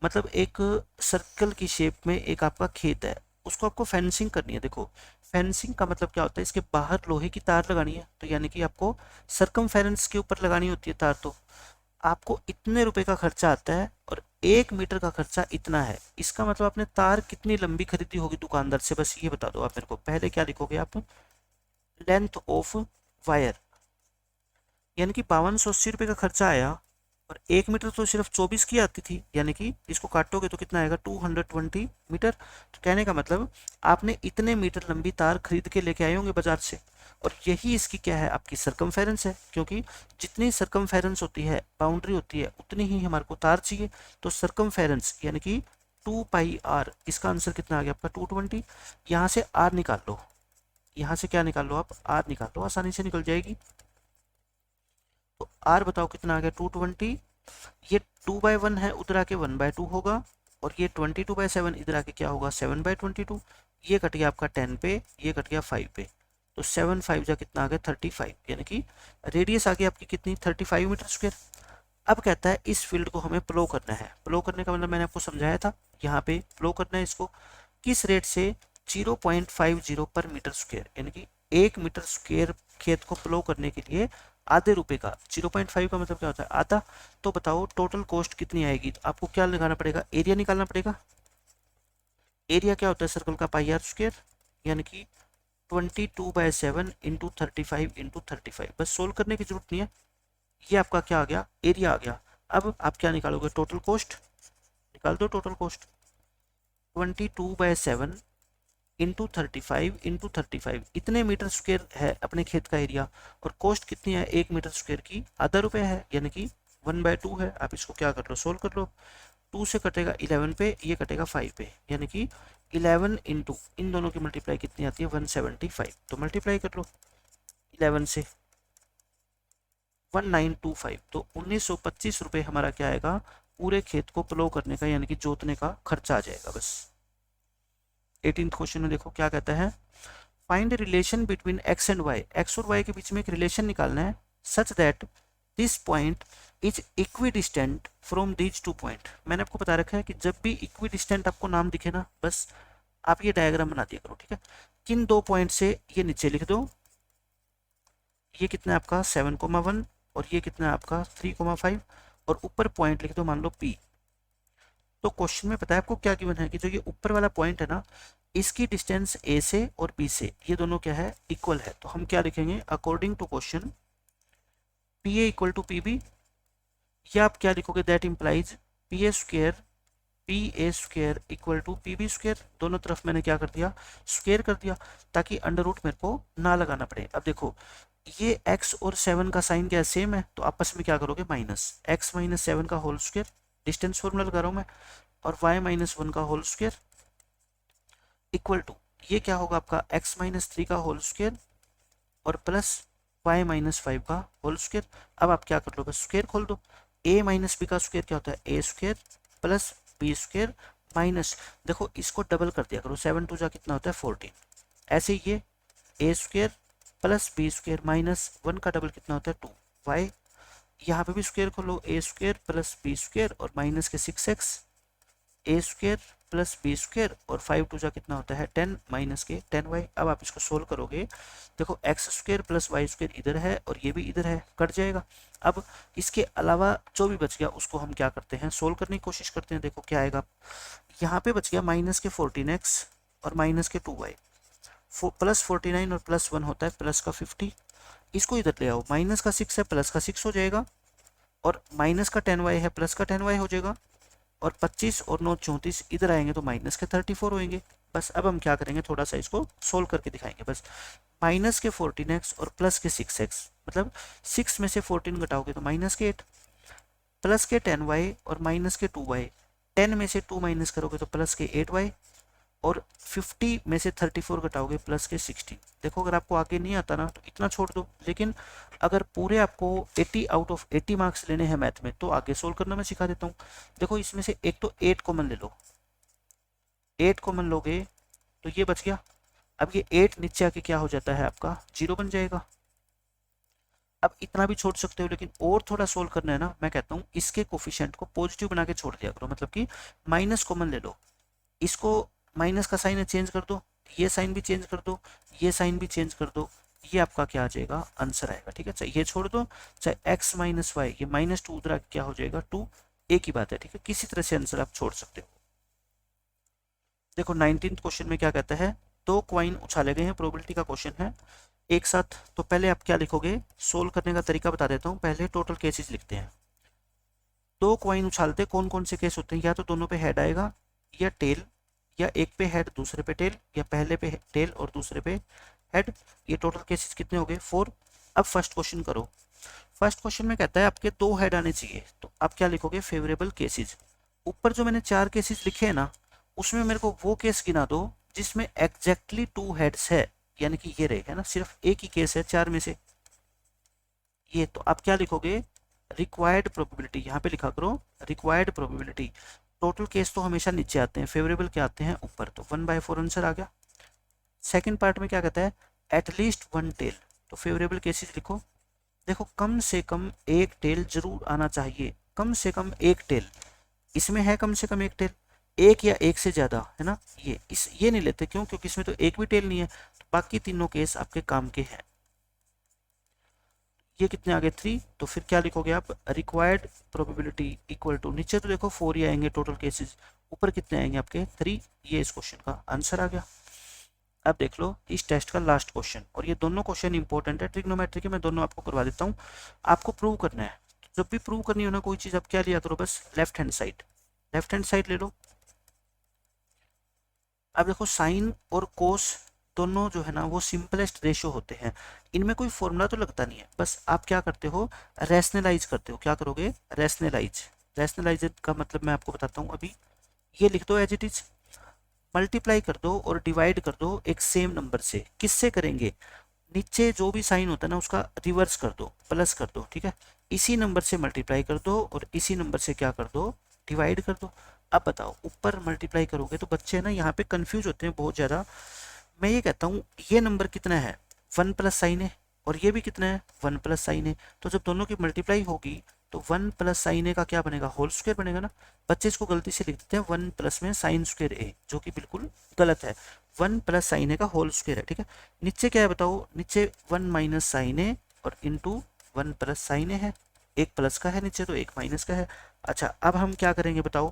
मतलब एक सर्कल की शेप में एक आपका खेत है, उसको आपको फेंसिंग करनी है। देखो फेंसिंग का मतलब क्या होता है, इसके बाहर लोहे की तार लगानी है, तो यानी कि आपको सर्कमफेरेंस के ऊपर लगानी होती है तार, तो आपको इतने रुपए का खर्चा आता है और 1 मीटर का खर्चा इतना है। इसका मतलब आपने तार कितनी लंबी खरीदी होगी दुकानदार से, बस ये बता दो आप मेरे को। पहले क्या लिखोगे आप, लेंथ ऑफ वायर, यानी कि 5280 रुपये का खर्चा आया, और 1 मीटर तो सिर्फ 24 की आती थी, यानी कि इसको काटोगे तो कितना आएगा 220 मीटर। तो कहने का मतलब आपने इतने मीटर लंबी तार खरीद के लेके आए होंगे बाजार से, और यही इसकी क्या है आपकी सरकमफेरेंस है, क्योंकि जितनी सरकमफेरेंस होती है, बाउंड्री होती है, उतनी ही हमारे को तार चाहिए। तो सरकमफेरेंस यानी कि 2πr, इसका आंसर कितना आ गया आपका 220। यहाँ से आर निकाल लो, यहाँ से क्या निकाल लो आप, आर निकाल लो, आसानी से निकल जाएगी। तो आर बताओ कितना आ गया 220, ये 2/1 है, उधर आके 1/2 होगा, और ये 22/7 इधर आके क्या होगा 7/22। ये कट गया आपका 10 पे, ये कट गया 5 पे, तो 7 5 जा कितना आ गया 35, यानी कि रेडियस आ गई आपकी कितनी 35 मीटर स्क्वायर। अब कहता है इस फील्ड को हमें प्लो करना है। प्लो करने का मतलब मैंने आपको समझाया था, यहाँ पे प्लो करना है इसको किस रेट से, 0.50 पर मीटर स्क्वायर, यानी कि 1 मीटर स्क्वायर खेत को प्लो करने के लिए आधे रुपए का, 0.5 का मतलब क्या होता है आधा। तो बताओ टोटल कॉस्ट कितनी आएगी, तो आपको क्या लगाना पड़ेगा, एरिया निकालना पड़ेगा। एरिया क्या होता है सर्कल का, πr², यानी कि 22/7 इंटू 35 इंटू 35, बस सोल्व करने की जरूरत नहीं है। ये आपका क्या आ गया, एरिया आ गया। अब आप क्या निकालोगे, टोटल कॉस्ट निकाल दो। टोटल कॉस्ट 22/7 इंटू 35 इंटू 35, इतने मीटर स्क्वायर है अपने खेत का एरिया, और कॉस्ट कितनी है 1 मीटर स्क्वायर की आधा रुपये है, यानी कि 1/2 है। आप इसको क्या कर लो, सोल्व कर लो। 2 से कटेगा 11 पे, ये कटेगा 5 पे, यानी कि 11 इंटू इन दोनों की मल्टीप्लाई कितनी आती है 175, तो मल्टीप्लाई कर लो 11 से 1925, तो 1925 रुपये हमारा क्या आएगा पूरे खेत को प्लो करने का, यानी कि जोतने का खर्चा आ जाएगा बस। 18th क्वेश्चन में देखो क्या कहता है, find relation between X and Y, X और वाई के बीच में एक रिलेशन निकालना है, such that this point is equidistant from these 2 point. मैंने आपको बता रखा है कि जब भी इक्विडिस्टेंट आपको नाम दिखे ना, बस आप ये डायग्राम बना दिया करो, ठीक है। किन 2 पॉइंट से, ये नीचे लिख दो, ये कितना है आपका 7,1, और ये कितना है आपका 3,5, और ऊपर पॉइंट लिख दो मान लो P। तो क्वेश्चन में पता है आपको क्या गिवन है कि जो ये ऊपर वाला पॉइंट है ना, इसकी डिस्टेंस ए से और बी से ये दोनों क्या है इक्वल है। तो हम क्या लिखेंगे, according to question P A equal to P B, या आप क्या लिखोगे, that implies P A square equal to P B square. दोनों तरफ मैंने क्या कर दिया, स्क्वेयर कर दिया, ताकि अंडर रूट मेरे को ना लगाना पड़े। अब देखो ये x और 7 का साइन क्या सेम है, तो आपस में क्या करोगे -x - 7 का होल स्क्वेयर, डिस्टेंस फॉर्मूला लगा रहा हूं मैं, और y - 1 का होल स्क्वेयर इक्वल टू, ये क्या होगा आपका x - 3 का होल स्क्वेयर और प्लस y - 5 का होल स्क्वेयर। अब आप क्या कर लो, बस स्क्वेयर खोल दो। a - b का स्क्वेयर क्या होता है, a square plus b square minus, देखो इसको डबल कर दिया करो, 7 2 जा कितना होता है 14। ऐसे ही ये a square plus B square minus 1 का डबल कितना होता है 2, y यहाँ पे भी स्क्वायर खोलो, a square plus B square और माइनस के 6x, ए स्क्वायर प्लस बी स्क्वायर और 5 टू जा कितना होता है 10 माइनस के 10y। अब आप इसको सोल्व करोगे, देखो X square plus Y square इधर है और ये भी इधर है, कट जाएगा। अब इसके अलावा जो भी बच गया उसको हम क्या करते हैं, सोल्व करने की कोशिश करते हैं। देखो क्या आएगा, यहाँ पे बच गया माइनस के 14x और माइनस के 2y, प्लस 49 और प्लस 1 होता है प्लस का 50। इसको इधर ले आओ, माइनस का 6 है प्लस का 6 हो जाएगा और माइनस का 10y है प्लस का 10y हो जाएगा और 25 और 9 34 इधर आएंगे तो माइनस के 34 होंगे। बस अब हम क्या करेंगे, थोड़ा सा इसको सोल्व करके दिखाएंगे। बस माइनस के 14x और प्लस के 6x, मतलब 6 में से 14 घटाओगे तो माइनस के 8, प्लस के 10y और माइनस के 2y, 10 में से 2 माइनस करोगे तो प्लस के 8y और 50 में से 34 घटाओगे प्लस के 16। देखो अगर आपको आगे नहीं आता ना तो इतना छोड़ दो, लेकिन अगर पूरे आपको 80 आउट ऑफ 80 मार्क्स लेने हैं मैथ में तो आगे सोल्व करना मैं सिखा देता हूँ। देखो इसमें से एक तो 8 कॉमन ले लो, 8 कॉमन लोगे तो ये बच गया। अब ये 8 नीचे आके क्या हो जाता है आपका 0 बन जाएगा। अब इतना भी छोड़ सकते हो, लेकिन और थोड़ा सोल्व करना है ना, मैं कहता हूँ इसके कोफिशिएंट को पॉजिटिव बना के छोड़ दिया करो, मतलब कि माइनस कॉमन ले लो, इसको माइनस का साइन है चेंज कर दो, ये साइन भी चेंज कर दो, ये साइन भी चेंज कर दो, ये आपका क्या आ जाएगा आंसर आएगा। ठीक है, चाहे ये छोड़ दो, चाहे x माइनस वाई, ये माइनस 2 उधर क्या हो जाएगा 2, एक ही बात है। ठीक है, किसी तरह से आंसर आप छोड़ सकते हो। देखो 19th क्वेश्चन में क्या कहता है, दो क्वाइन उछाले गए हैं, प्रोबेबिलिटी का क्वेश्चन है एक साथ। तो पहले आप क्या लिखोगे, सोल्व करने का तरीका बता देता हूँ, पहले टोटल केसेस लिखते हैं। दो क्वाइन उछालते कौन कौन से केस होते हैं, या तो दोनों पे हेड आएगा या टेल, या एक पे हेड दूसरे पे टेल, या पहले पे टेल और दूसरे पे हेड। ये टोटल केसेस कितने हो गए 4। अब फर्स्ट क्वेश्चन करो। फर्स्ट क्वेश्चन में कहता है आपके 2 हेड आने चाहिए, तो आप क्या लिखोगे फेवरेबल केसेस। ऊपर जो मैंने 4 केसेस लिखे हैं ना, उसमें मेरे को वो केस गिना दो जिसमें एग्जैक्टली 2 हेड्स है, यानी कि ये रहेगा ना, सिर्फ एक ही केस है 4 में से ये। तो आप क्या लिखोगे, रिक्वायर्ड प्रोबेबिलिटी, यहाँ पे लिखा करो रिक्वायर्ड प्रोबेबिलिटी। टोटल केस तो हमेशा नीचे आते हैं, फेवरेबल क्या आते हैं ऊपर, तो 1/4 आंसर आ गया। सेकंड पार्ट में क्या कहता है, एटलीस्ट 1 टेल, तो फेवरेबल केसेस लिखो। देखो कम से कम एक टेल जरूर आना चाहिए, कम से कम एक टेल, इसमें है कम से कम एक टेल, एक या एक से ज्यादा है ना, ये नहीं लेते, क्यों, क्योंकि इसमें तो एक भी टेल नहीं है, तो बाकी तीनों केस आपके काम के हैं। ये कितने आ गए 3, तो फिर क्या लिखोगे आप, रिक्वायर्ड प्रोबेबिलिटी इक्वल टू, नीचे तो देखो 4 ही आएंगे टोटल केसेस, ऊपर कितने आएंगे आपके 3, ये इस क्वेश्चन का आंसर आ गया। अब देख लो इस टेस्ट का लास्ट क्वेश्चन, और ये दोनों क्वेश्चन इंपॉर्टेंट है, ट्रिग्नोमेट्री के मैं दोनों आपको करवा देता हूँ। आपको प्रूव करना है, जब भी प्रूव करनी हो ना कोई चीज, आप क्या लिया करो, बस left hand side, left hand side ले लो। अब देखो साइन और कोस दोनों जो है ना वो सिंपलेस्ट रेशियो होते हैं, इनमें कोई फॉर्मूला तो लगता नहीं है, बस आप क्या करते हो रैशनलाइज करते हो। क्या करोगे, रैशनलाइज। रैशनलाइज का मतलब मैं आपको बताता हूँ अभी, ये लिख दो एज इट इज, मल्टीप्लाई कर दो और डिवाइड कर दो एक सेम नंबर से। किससे करेंगे, नीचे जो भी साइन होता है ना उसका रिवर्स कर दो, प्लस कर दो। ठीक है, इसी नंबर से मल्टीप्लाई कर दो और इसी नंबर से क्या कर दो, डिवाइड कर दो। अब बताओ ऊपर मल्टीप्लाई करोगे तो बच्चे ना यहाँ पे कंफ्यूज होते हैं बहुत ज़्यादा। मैं ये कहता हूँ ये नंबर कितना है 1 प्लस साइन है, और ये भी कितना है 1 प्लस साइन है, तो जब दोनों की मल्टीप्लाई होगी तो 1 प्लस साइन ए का क्या बनेगा, होल स्क्वायर बनेगा ना। बच्चे इसको गलती से लिख देते हैं 1 प्लस में साइन स्क्वायर ए, जो कि बिल्कुल गलत है, 1 प्लस साइन ए का होल स्क्वायर है। ठीक है, नीचे क्या है बताओ, नीचे 1 माइनस साइन ए और इंटू 1 प्लस साइन ए है, एक प्लस का है नीचे तो एक माइनस का है। अच्छा अब हम क्या करेंगे बताओ,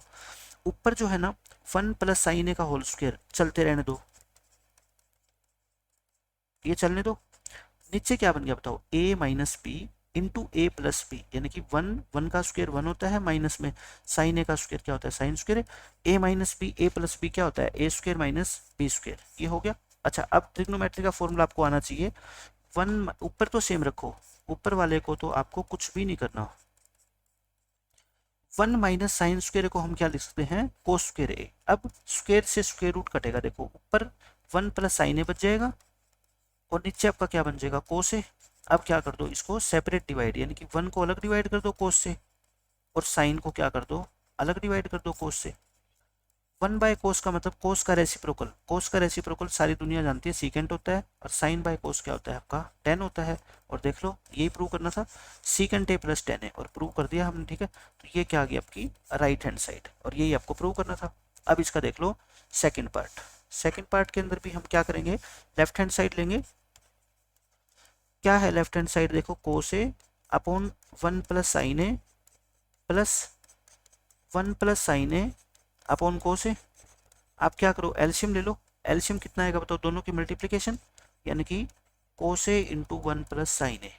ऊपर जो है ना 1 प्लस साइन ए का होल स्क्वायर चलते रहने दो, ये चलने दो। नीचे क्या बन गया बताओ, a minus B into A plus B, यानी कि 1 का स्क्वायर 1 होता है, माइनस में साइन ए का स्क्वायर क्या होता है साइन स्क्वायर, ए माइनस बी ए प्लस बी क्या होता है a square minus B square, ये हो गया। अच्छा अब ट्रिग्नोमेट्री का फॉर्मूला आपको आना चाहिए, 1 ऊपर तो सेम रखो, ऊपर वाले को तो आपको कुछ भी नहीं करना। 1 माइनस साइन स्क्वायर को हम क्या लिख सकते हैं, कोस स्क्वायर ए। अब स्क्वायर से स्क्वायर रूट कटेगा, देखो ऊपर 1 प्लस साइन ए बच जाएगा और नीचे आपका क्या बन जाएगा कोस ए। अब क्या कर दो, इसको सेपरेट डिवाइड, यानी कि 1 को अलग डिवाइड कर दो कोस से, और साइन को क्या कर दो अलग डिवाइड कर दो कोस से। वन बाय कोस का मतलब कोस का रेसिप्रोकल, कोस का रेसिप्रोकल सारी दुनिया जानती है सीकेंट होता है, और साइन बाय कोस क्या होता है आपका टेन होता है। और देख लो यही प्रूव करना था, सीकेंट ए प्लस टेन है, और प्रूव कर दिया हमने, ठीक है। तो ये क्या आ गई आपकी राइट हैंड साइड, और यही आपको प्रूव करना था। अब इसका देख लो सेकेंड पार्ट, सेकेंड पार्ट के अंदर भी हम क्या करेंगे, लेफ्ट हैंड साइड लेंगे। क्या है लेफ्ट हैंड साइड, देखो कोस ए upon one plus sign A plus one plus sign A upon कोस ए। आप क्या करो एलसीएम ले लो, एलसीएम कितना आएगा बताओ, दोनों की मल्टीप्लिकेशन, यानी कि कोस ए इंटू वन प्लस साइन ए।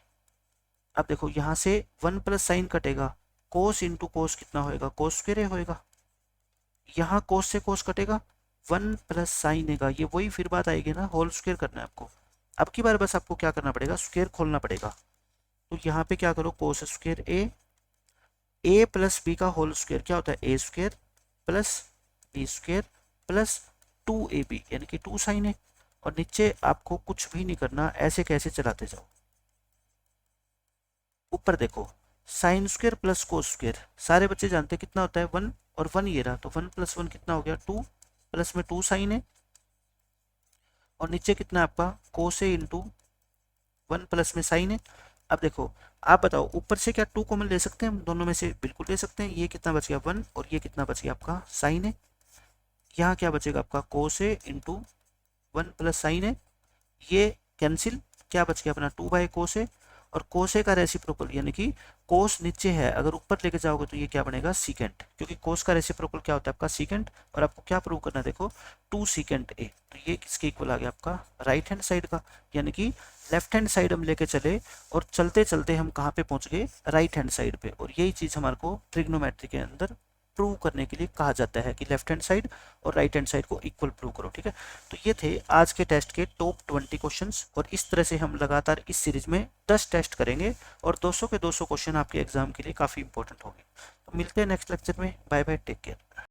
अब देखो यहाँ से वन प्लस साइन कटेगा, कोस इंटू कोस कितना होएगा, कोस स्क्वायर होएगा। यहाँ कोस से कोस कटेगा, वन प्लस साइन का, ये वही फिर बात आएगी ना, होल स्क्वायर करना है आपको। अब की बार बस आपको क्या करना पड़ेगा, स्क्वायर खोलना पड़ेगा। तो यहाँ पे क्या करो, कोस स्क्वायर ए प्लस बी का होल स्क्वायर क्या होता है, a square plus B square plus two a b, यानी कि टू साइन है। और नीचे आपको कुछ भी नहीं करना, ऐसे कैसे चलाते जाओ। ऊपर देखो sign square plus cos square, सारे बच्चे जानते हैं कितना होता है वन, और वन ये रहा, तो वन प्लस वन कितना हो गया टू, प्लस में टू साइन है, और नीचे कितना है आपका कोस ए इंटू वन प्लस में साइन है। अब देखो आप बताओ ऊपर से क्या टू कॉमन ले सकते हैं हम, दोनों में से बिल्कुल ले सकते हैं। ये कितना बच गया वन, और ये कितना बच गया आपका साइन है। यहाँ क्या बचेगा आपका कोस ए इंटू वन प्लस साइन है, ये कैंसिल, क्या बच गया अपना टू बाई कोस ए, और कोस ए का रेसिप्रोकल यानी कि कोस नीचे है, अगर ऊपर लेके जाओगे तो ये क्या बनेगा सीकेंट, क्योंकि कोस का रेसिप्रोकल क्या होता है आपका सीकेंट। और आपको क्या प्रूव करना है, देखो टू सीकेंट ए, तो ये किसके इक्वल आ गया आपका राइट हैंड साइड का, यानी कि लेफ्ट हैंड साइड हम लेके चले, और चलते चलते हम कहाँ पे पहुंच गए, राइट हैंड साइड पे। और यही चीज़ हमारे को ट्रिग्नोमेट्री के अंदर प्रूव करने के लिए कहा जाता है कि लेफ्ट हैंड साइड और राइट हैंड साइड को इक्वल प्रूव करो, ठीक है। तो ये थे आज के टेस्ट के टॉप 20 क्वेश्चंस, और इस तरह से हम लगातार इस सीरीज में 10 टेस्ट करेंगे, और 200 के 200 क्वेश्चन आपके एग्जाम के लिए काफ़ी इंपॉर्टेंट होंगे। तो मिलते हैं नेक्स्ट लेक्चर में, बाय बाय, टेक केयर।